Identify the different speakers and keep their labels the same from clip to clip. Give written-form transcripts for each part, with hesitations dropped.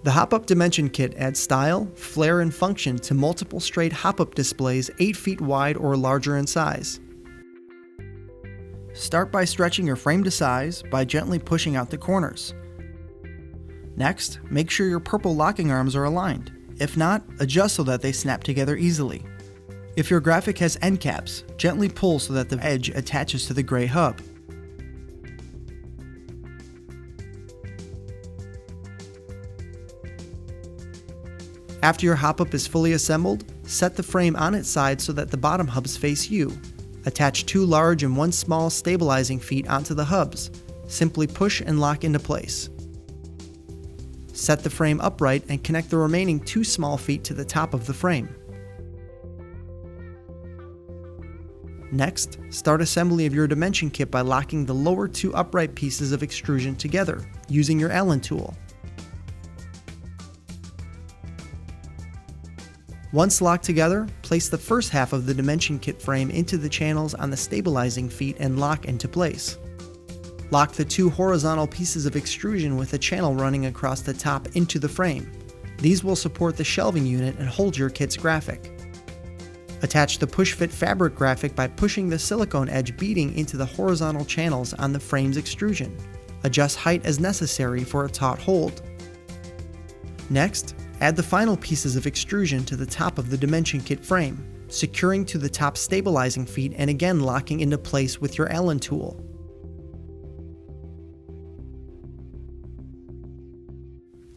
Speaker 1: The Hopup Dimension Kit adds style, flair, and function to multiple straight Hopup displays 8 feet wide or larger in size. Start by stretching your frame to size by gently pushing out the corners. Next, make sure your purple locking arms are aligned. If not, adjust so that they snap together easily. If your graphic has end caps, gently pull so that the edge attaches to the gray hub. After your Hopup is fully assembled, set the frame on its side so that the bottom hubs face you. Attach 2 large and 1 small stabilizing feet onto the hubs. Simply push and lock into place. Set the frame upright and connect the remaining 2 small feet to the top of the frame. Next, start assembly of your dimension kit by locking the lower 2 upright pieces of extrusion together using your Allen tool. Once locked together, place the first half of the dimension kit frame into the channels on the stabilizing feet and lock into place. Lock the 2 horizontal pieces of extrusion with a channel running across the top into the frame. These will support the shelving unit and hold your kit's graphic. Attach the push-fit fabric graphic by pushing the silicone edge beading into the horizontal channels on the frame's extrusion. Adjust height as necessary for a taut hold. Next, add the final pieces of extrusion to the top of the dimension kit frame, securing to the top stabilizing feet and again locking into place with your Allen tool.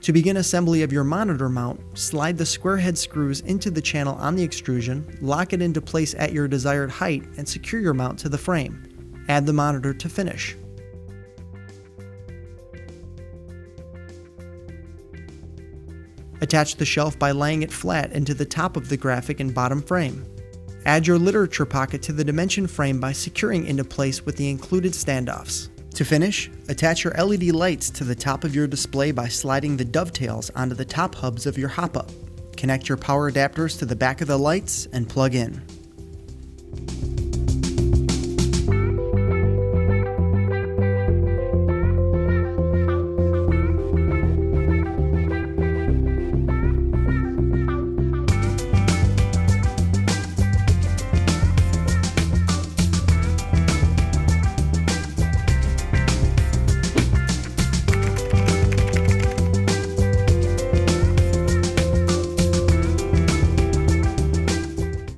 Speaker 1: To begin assembly of your monitor mount, slide the square head screws into the channel on the extrusion, lock it into place at your desired height, and secure your mount to the frame. Add the monitor to finish. Attach the shelf by laying it flat into the top of the graphic and bottom frame. Add your literature pocket to the dimension frame by securing into place with the included standoffs. To finish, attach your LED lights to the top of your display by sliding the dovetails onto the top hubs of your Hopup. Connect your power adapters to the back of the lights and plug in.